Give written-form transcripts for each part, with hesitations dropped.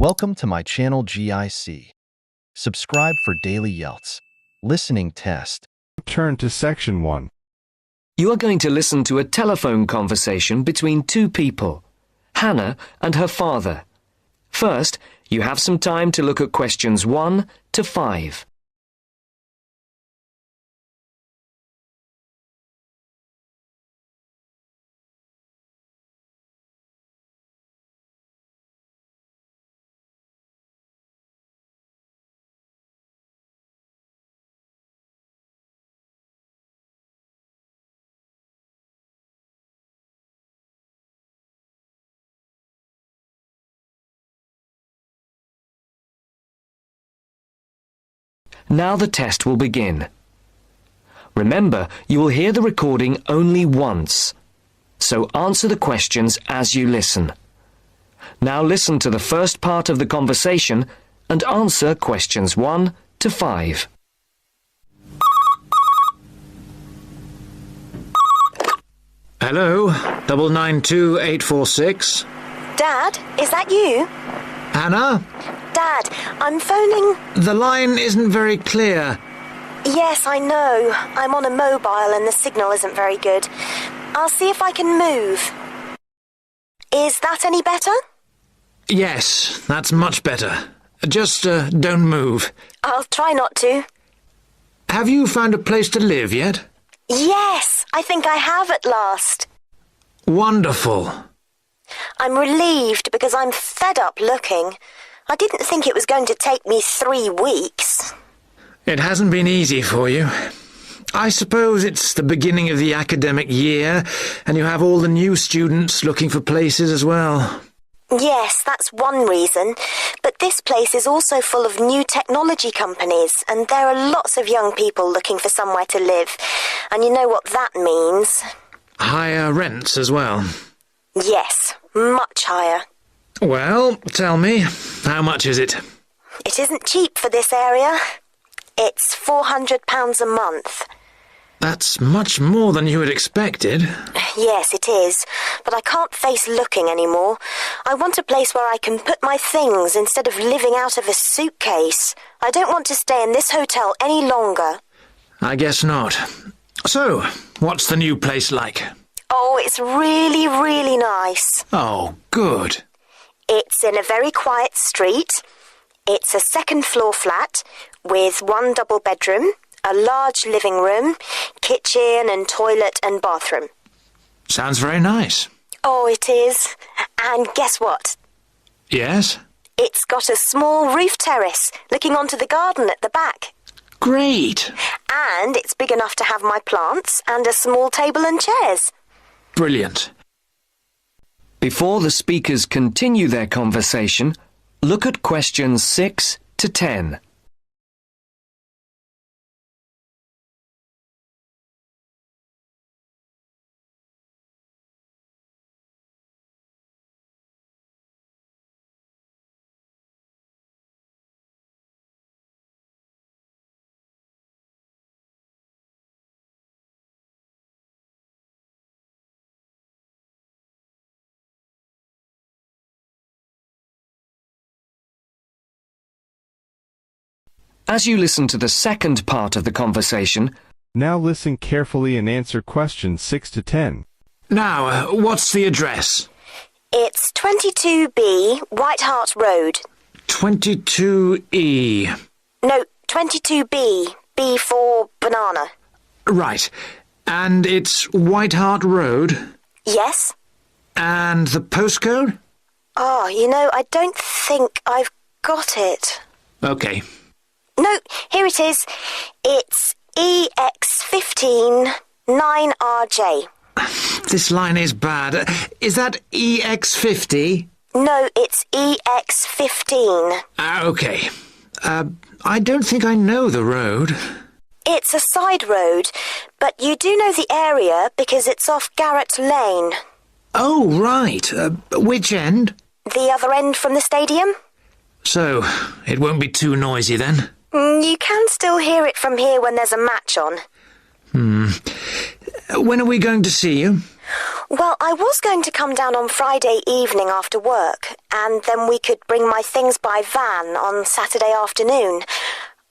Welcome to my channel GIC. Subscribe for daily IELTS listening test. Turn to section 1. You are going to listen to a telephone conversation between two people, Hannah and her father. First, you have some time to look at questions 1 to 5. Now the test will begin. Remember, you will hear the recording only once, so answer the questions as you listen. Now listen to the first part of the conversation and answer questions 1 to 5. Hello, 992846. Dad, is that you? Hannah? Dad, I'm phoning... The line isn't very clear. Yes, I know. I'm on a mobile and the signal isn't very good. I'll see if I can move. Is that any better? Yes, that's much better. Just don't move. I'll try not to. Have you found a place to live yet? Yes, I think I have at last. Wonderful. I'm relieved because I'm fed up looking. I didn't think it was going to take me 3 weeks. It hasn't been easy for you. I suppose it's the beginning of the academic year, and you have all the new students looking for places as well. Yes, that's one reason. But this place is also full of new technology companies, and there are lots of young people looking for somewhere to live. And you know what that means. Higher rents as well. Yes, much higher. Well, tell me, how much is it? It isn't cheap for this area. It's £400 a month. That's much more than you had expected. Yes, it is. But I can't face looking anymore. I want a place where I can put my things instead of living out of a suitcase. I don't want to stay in this hotel any longer. I guess not. So, what's the new place like? Oh, it's really, really nice. Oh, good. It's in a very quiet street. It's a second-floor flat with 1 double bedroom, a large living room, kitchen and toilet and bathroom. Sounds very nice. Oh, it is. And guess what? Yes? It's got a small roof terrace looking onto the garden at the back. Great. And it's big enough to have my plants and a small table and chairs. Brilliant. Before the speakers continue their conversation, look at questions 6 to 10. As you listen to the second part of the conversation, Now listen carefully and answer questions 6 to 10. Now, what's the address? It's 22B White Hart Road. 22E. No, 22B. B for banana. Right. And it's White Hart Road? Yes? And the postcode? Oh, you know, I don't think I've got it. Okay. No, here it is. It's EX15 9RJ. This line is bad. Is that EX50? No, it's EX15. Okay. I don't think I know the road. It's a side road, but you do know the area because it's off Garrett Lane. Oh, right. Which end? The other end from the stadium? So, it won't be too noisy then? You can still hear it from here when there's a match on. When are we going to see you? Well, I was going to come down on Friday evening after work, and then we could bring my things by van on Saturday afternoon.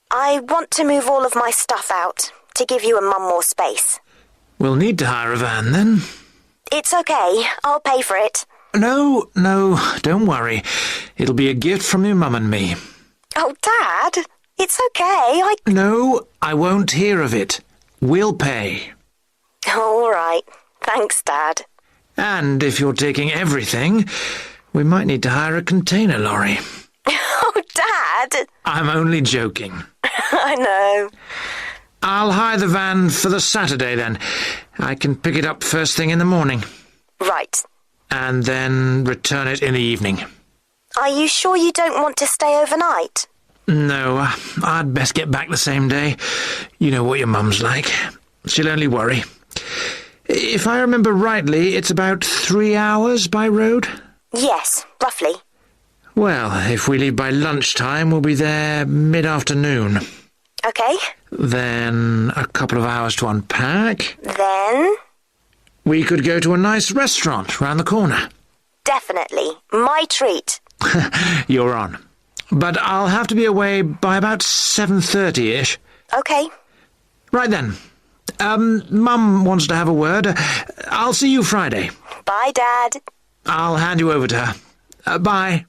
I want to move all of my stuff out, to give you and Mum more space. We'll need to hire a van then. It's okay. I'll pay for it. No, don't worry. It'll be a gift from your mum and me. Oh, Dad, it's okay. No, I won't hear of it. We'll pay. All right. Thanks, Dad. And if you're taking everything, we might need to hire a container lorry. Oh, Dad! I'm only joking. I know. I'll hire the van for the Saturday then. I can pick it up first thing in the morning. Right. And then return it in the evening. Are you sure you don't want to stay overnight? No, I'd best get back the same day. You know what your mum's like. She'll only worry. If I remember rightly, it's about 3 hours by road? Yes, roughly. Well, if we leave by lunchtime, we'll be there mid-afternoon. Okay. Then a couple of hours to unpack. Then? We could go to a nice restaurant round the corner. Definitely. My treat. You're on. But I'll have to be away by about 7:30-ish. Okay. Right then. Mum wants to have a word. I'll see you Friday. Bye, Dad. I'll hand you over to her. Bye.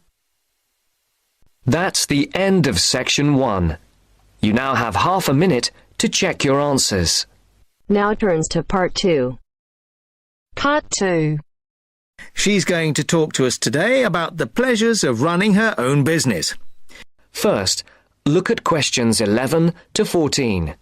That's the end of section 1. You now have half a minute to check your answers. Now turns to part 2. Part 2. She's going to talk to us today about the pleasures of running her own business. First, look at questions 11 to 14.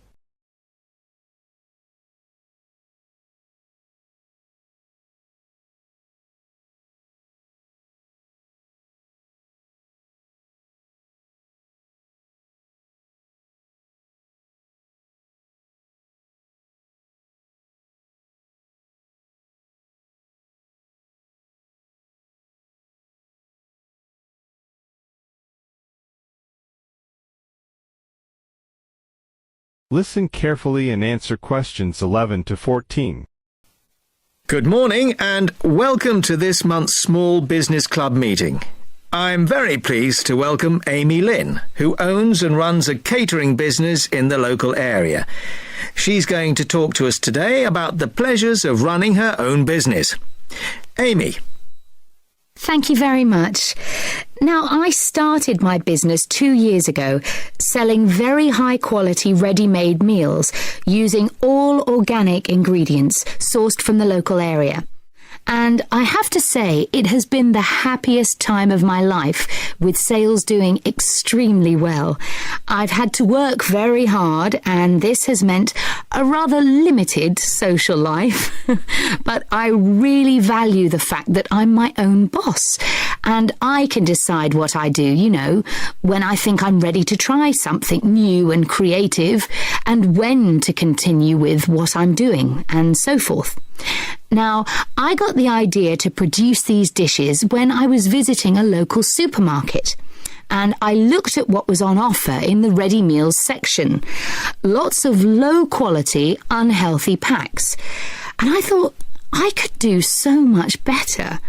Listen carefully and answer questions 11 to 14. Good morning and welcome to this month's Small Business Club meeting. I'm very pleased to welcome Amy Lynn, who owns and runs a catering business in the local area. She's going to talk to us today about the pleasures of running her own business. Amy. Thank you very much. Now, I started my business 2 years ago, selling very high-quality ready-made meals using all organic ingredients sourced from the local area. And I have to say, it has been the happiest time of my life, with sales doing extremely well. I've had to work very hard, and this has meant a rather limited social life. But I really value the fact that I'm my own boss, and I can decide what I do, you know, when I think I'm ready to try something new and creative, and when to continue with what I'm doing, and so forth. Now, I got the idea to produce these dishes when I was visiting a local supermarket, and I looked at what was on offer in the ready meals section. Lots of low-quality, unhealthy packs. And I thought, I could do so much better.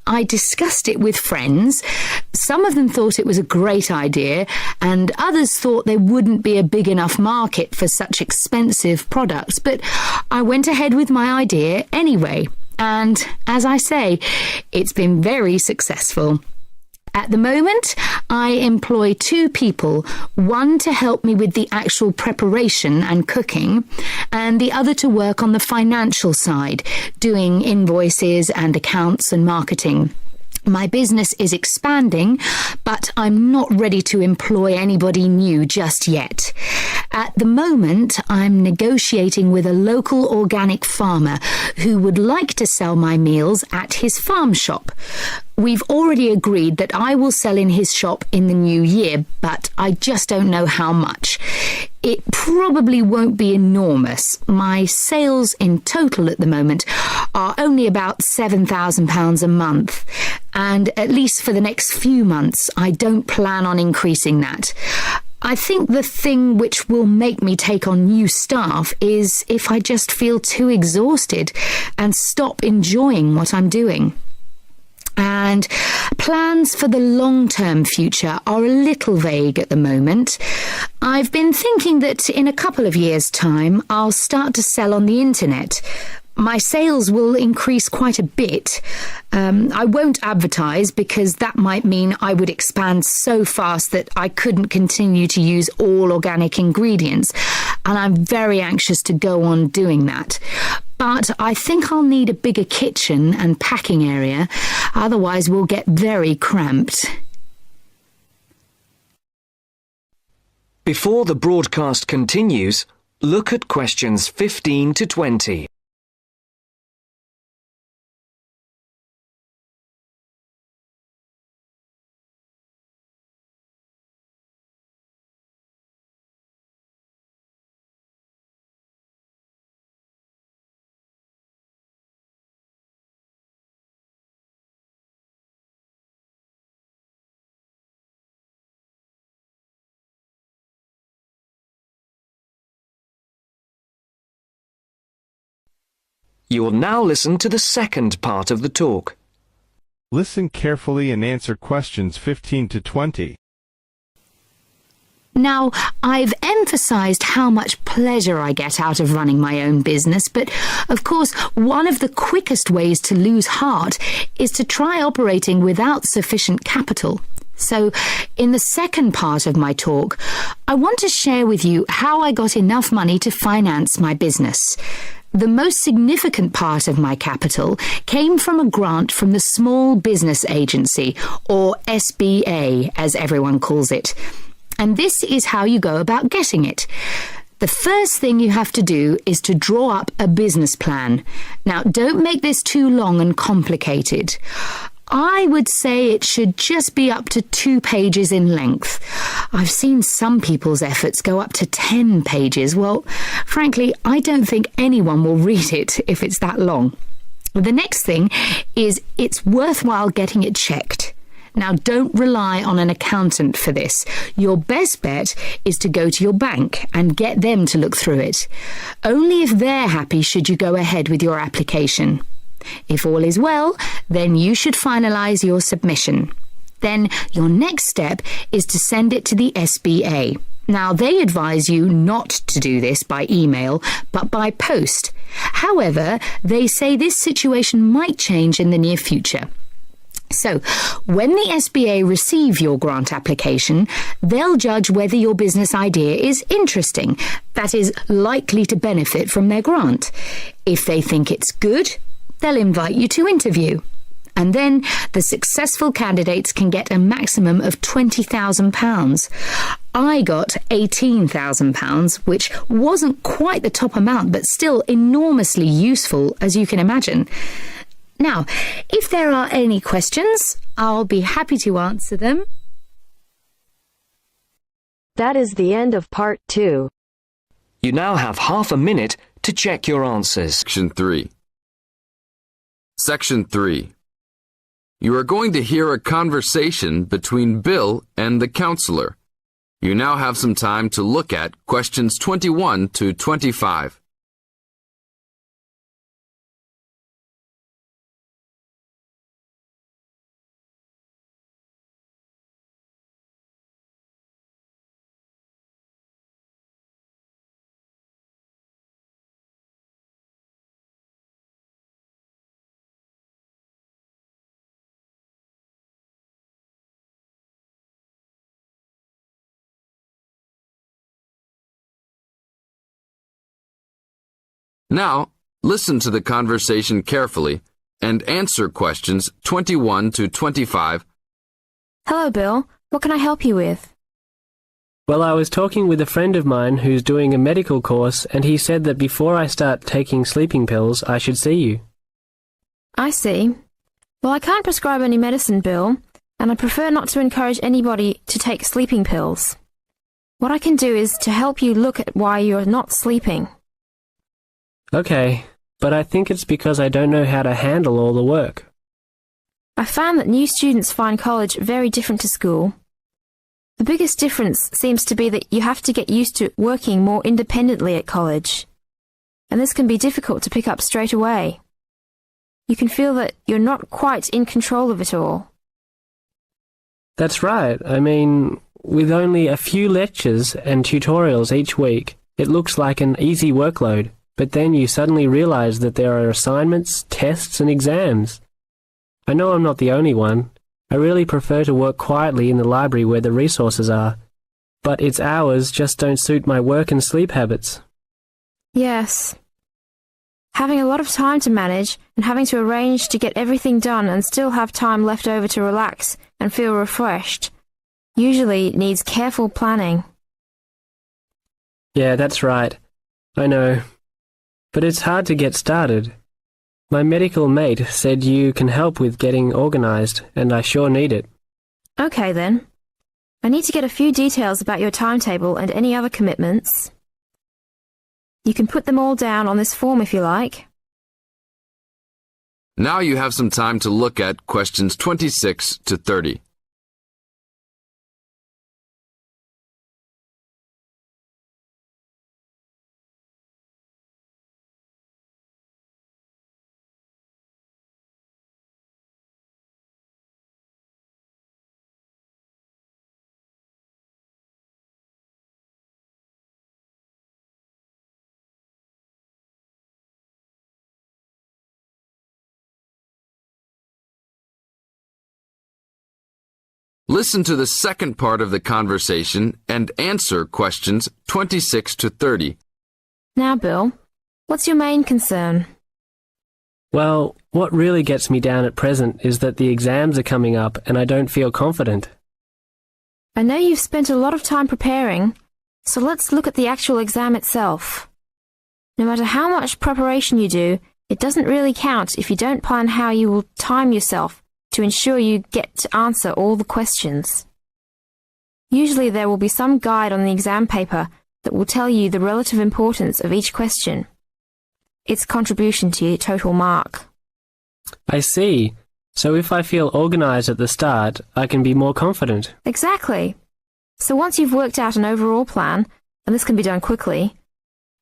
I discussed it with friends. Some of them thought it was a great idea, and others thought there wouldn't be a big enough market for such expensive products. But I went ahead with my idea anyway. And as I say, it's been very successful. At the moment, I employ 2 people, one to help me with the actual preparation and cooking, and the other to work on the financial side, doing invoices and accounts and marketing. My business is expanding, but I'm not ready to employ anybody new just yet. At the moment, I'm negotiating with a local organic farmer who would like to sell my meals at his farm shop. We've already agreed that I will sell in his shop in the new year, but I just don't know how much. It probably won't be enormous. My sales in total at the moment are only about £7,000 a month, and at least for the next few months, I don't plan on increasing that. I think the thing which will make me take on new staff is if I just feel too exhausted and stop enjoying what I'm doing. And plans for the long-term future are a little vague at the moment. I've been thinking that in a couple of years' time, I'll start to sell on the internet. My sales will increase quite a bit. I won't advertise because that might mean I would expand so fast that I couldn't continue to use all organic ingredients, and I'm very anxious to go on doing that. But I think I'll need a bigger kitchen and packing area, otherwise we'll get very cramped. Before the broadcast continues, look at questions 15 to 20. You will now listen to the second part of the talk. Listen carefully and answer questions 15 to 20. Now, I've emphasised how much pleasure I get out of running my own business, but of course, one of the quickest ways to lose heart is to try operating without sufficient capital. So, in the second part of my talk, I want to share with you how I got enough money to finance my business. The most significant part of my capital came from a grant from the Small Business Agency, or SBA, as everyone calls it. And this is how you go about getting it. The first thing you have to do is to draw up a business plan. Now, don't make this too long and complicated. I would say it should just be up to 2 pages in length. I've seen some people's efforts go up to 10 pages. Well, frankly, I don't think anyone will read it if it's that long. The next thing is it's worthwhile getting it checked. Now, don't rely on an accountant for this. Your best bet is to go to your bank and get them to look through it. Only if they're happy should you go ahead with your application. If all is well, then you should finalise your submission. Then your next step is to send it to the SBA. Now, they advise you not to do this by email, but by post. However, they say this situation might change in the near future. So, when the SBA receive your grant application, they'll judge whether your business idea is interesting, that is, likely to benefit from their grant. If they think it's good, they'll invite you to interview. And then the successful candidates can get a maximum of £20,000. I got £18,000, which wasn't quite the top amount, but still enormously useful, as you can imagine. Now, if there are any questions, I'll be happy to answer them. That is the end of part 2. You now have half a minute to check your answers. Section 3. Section 3. You are going to hear a conversation between Bill and the counselor. You now have some time to look at questions 21 to 25. Now, listen to the conversation carefully and answer questions 21 to 25. Hello, Bill. What can I help you with? Well, I was talking with a friend of mine who's doing a medical course, and he said that before I start taking sleeping pills, I should see you. I see. Well, I can't prescribe any medicine, Bill, and I prefer not to encourage anybody to take sleeping pills. What I can do is to help you look at why you're not sleeping. Okay, but I think it's because I don't know how to handle all the work. I found that new students find college very different to school. The biggest difference seems to be that you have to get used to working more independently at college. And this can be difficult to pick up straight away. You can feel that you're not quite in control of it all. That's right. I mean, with only a few lectures and tutorials each week, it looks like an easy workload, but then you suddenly realize that there are assignments, tests, and exams. I know I'm not the only one. I really prefer to work quietly in the library where the resources are, but its hours just don't suit my work and sleep habits. Yes. Having a lot of time to manage and having to arrange to get everything done and still have time left over to relax and feel refreshed usually needs careful planning. Yeah, that's right. I know. But it's hard to get started. My medical mate said you can help with getting organised, and I sure need it. Okay then. I need to get a few details about your timetable and any other commitments. You can put them all down on this form if you like. Now you have some time to look at questions 26 to 30. Listen to the second part of the conversation and answer questions 26 to 30. Now, Bill, what's your main concern? Well, what really gets me down at present is that the exams are coming up and I don't feel confident. I know you've spent a lot of time preparing, so let's look at the actual exam itself. No matter how much preparation you do, it doesn't really count if you don't plan how you will time yourself to ensure you get to answer all the questions. Usually there will be some guide on the exam paper that will tell you the relative importance of each question, its contribution to your total mark. I see. So if I feel organised at the start, I can be more confident. Exactly. So once you've worked out an overall plan, and this can be done quickly,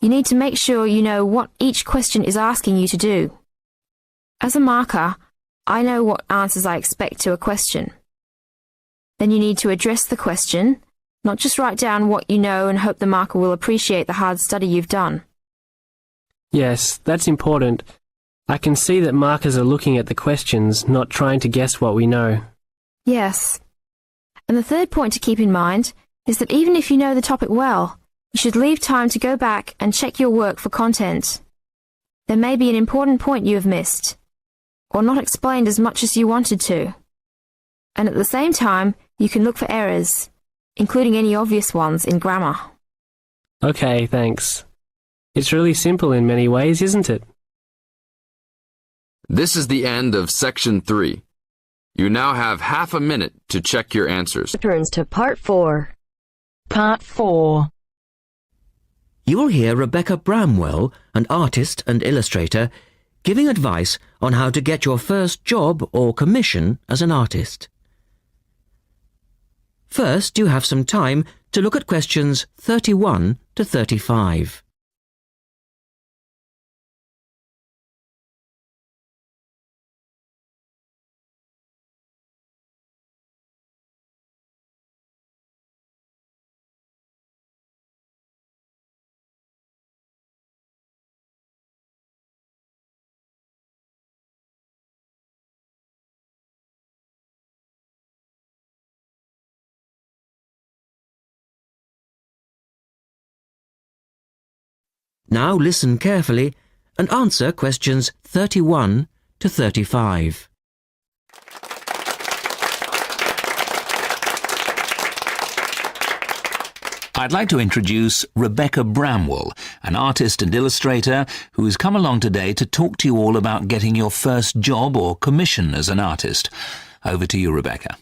you need to make sure you know what each question is asking you to do. As a marker, I know what answers I expect to a question. Then you need to address the question, not just write down what you know and hope the marker will appreciate the hard study you've done. Yes, that's important. I can see that markers are looking at the questions, not trying to guess what we know. Yes. And the third point to keep in mind is that even if you know the topic well, you should leave time to go back and check your work for content. There may be an important point you have missed, or not explained as much as you wanted to. And at the same time, you can look for errors, including any obvious ones in grammar. Okay, thanks. It's really simple in many ways, isn't it? This is the end of section 3. You now have half a minute to check your answers. Turns to Part 4. Part 4. You'll hear Rebecca Bramwell, an artist and illustrator, giving advice on how to get your first job or commission as an artist. First, you have some time to look at questions 31 to 35. Now listen carefully and answer questions 31 to 35. I'd like to introduce Rebecca Bramwell, an artist and illustrator who has come along today to talk to you all about getting your first job or commission as an artist. Over to you, Rebecca.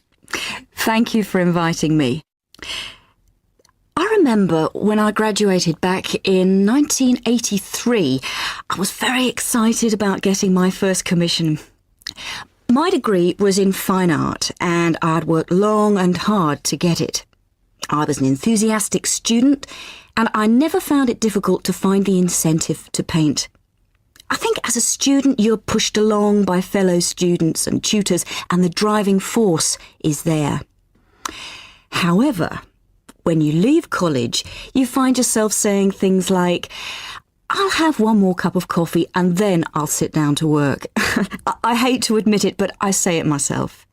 Thank you for inviting me. I remember when I graduated back in 1983, I was very excited about getting my first commission. My degree was in fine art and I'd worked long and hard to get it. I was an enthusiastic student, and I never found it difficult to find the incentive to paint. I think as a student you're pushed along by fellow students and tutors, and the driving force is there. However, when you leave college, you find yourself saying things like, I'll have one more cup of coffee and then I'll sit down to work. I hate to admit it, but I say it myself.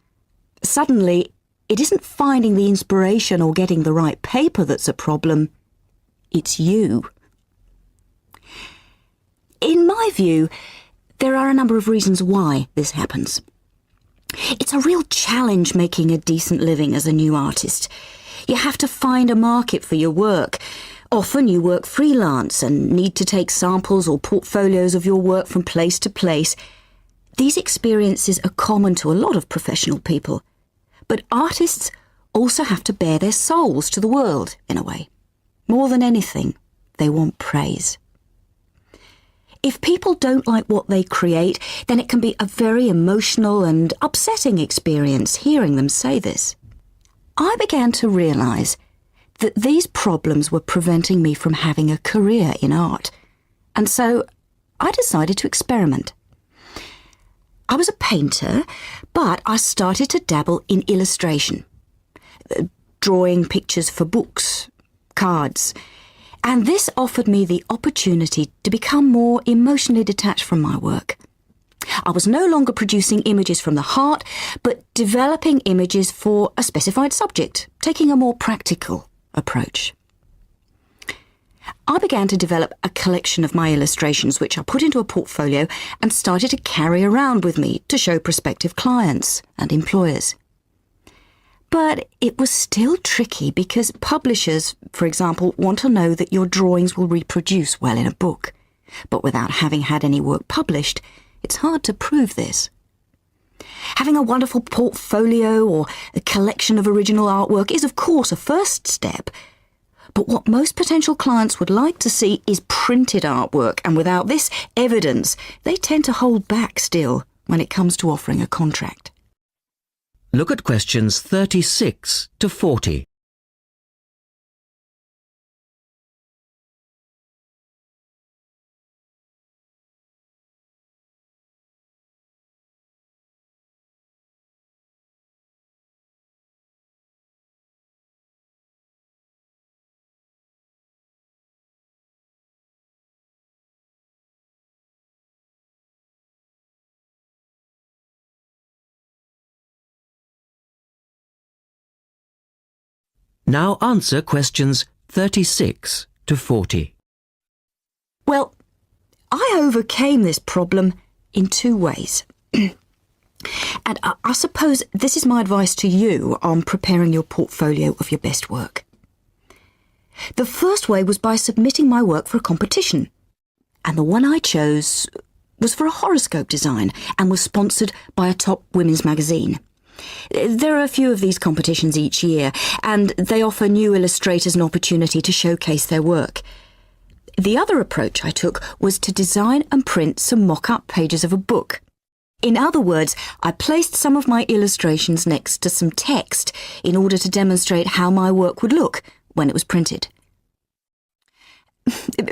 Suddenly, it isn't finding the inspiration or getting the right paper that's a problem. It's you. In my view, there are a number of reasons why this happens. It's a real challenge making a decent living as a new artist. You have to find a market for your work. Often you work freelance and need to take samples or portfolios of your work from place to place. These experiences are common to a lot of professional people. But artists also have to bare their souls to the world, in a way. More than anything, they want praise. If people don't like what they create, then it can be a very emotional and upsetting experience hearing them say this. I began to realise that these problems were preventing me from having a career in art, and so I decided to experiment. I was a painter, but I started to dabble in illustration, drawing pictures for books, cards, and this offered me the opportunity to become more emotionally detached from my work. I was no longer producing images from the heart, but developing images for a specified subject, taking a more practical approach. I began to develop a collection of my illustrations, which I put into a portfolio and started to carry around with me to show prospective clients and employers. But it was still tricky because publishers, for example, want to know that your drawings will reproduce well in a book. But without having had any work published, it's hard to prove this. Having a wonderful portfolio or a collection of original artwork is, of course, a first step. But what most potential clients would like to see is printed artwork, and without this evidence, they tend to hold back still when it comes to offering a contract. Look at questions 36 to 40. Now answer questions 36 to 40. Well, I overcame this problem in two ways. And I suppose this is my advice to you on preparing your portfolio of your best work. The first way was by submitting my work for a competition. And the one I chose was for a horoscope design and was sponsored by a top women's magazine. There are a few of these competitions each year, and they offer new illustrators an opportunity to showcase their work. The other approach I took was to design and print some mock-up pages of a book. In other words, I placed some of my illustrations next to some text in order to demonstrate how my work would look when it was printed.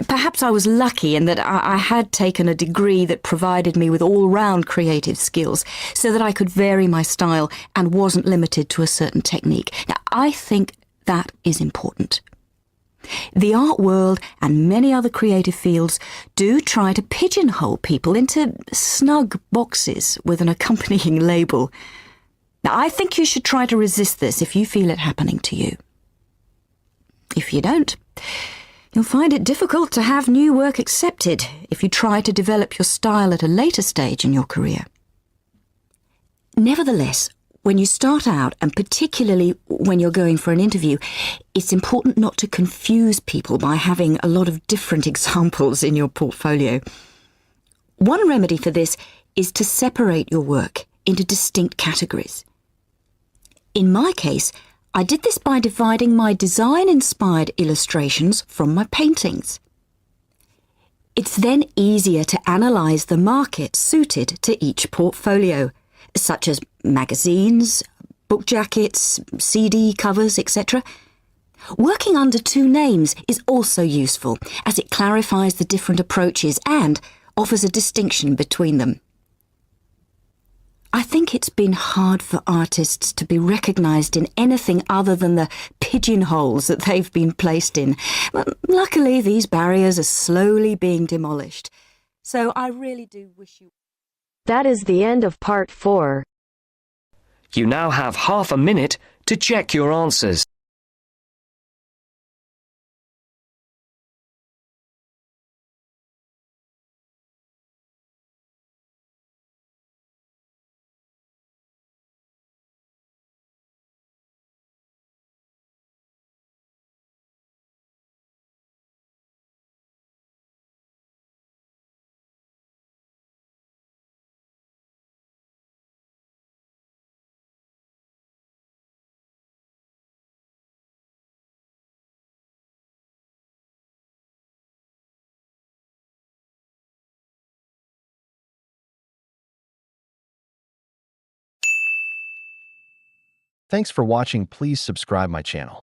Perhaps I was lucky in that I had taken a degree that provided me with all-round creative skills so that I could vary my style and wasn't limited to a certain technique. Now, I think that is important. The art world and many other creative fields do try to pigeonhole people into snug boxes with an accompanying label. Now, I think you should try to resist this if you feel it happening to you. If you don't, you'll find it difficult to have new work accepted if you try to develop your style at a later stage in your career. Nevertheless, when you start out, and particularly when you're going for an interview, it's important not to confuse people by having a lot of different examples in your portfolio. One remedy for this is to separate your work into distinct categories. In my case, I did this by dividing my design-inspired illustrations from my paintings. It's then easier to analyse the market suited to each portfolio, such as magazines, book jackets, CD covers, etc. Working under two names is also useful, as it clarifies the different approaches and offers a distinction between them. I think it's been hard for artists to be recognised in anything other than the pigeonholes that they've been placed in. But luckily, these barriers are slowly being demolished. So I really do wish you... That is the end of part 4. You now have half a minute to check your answers. Thanks for watching. Please subscribe my channel.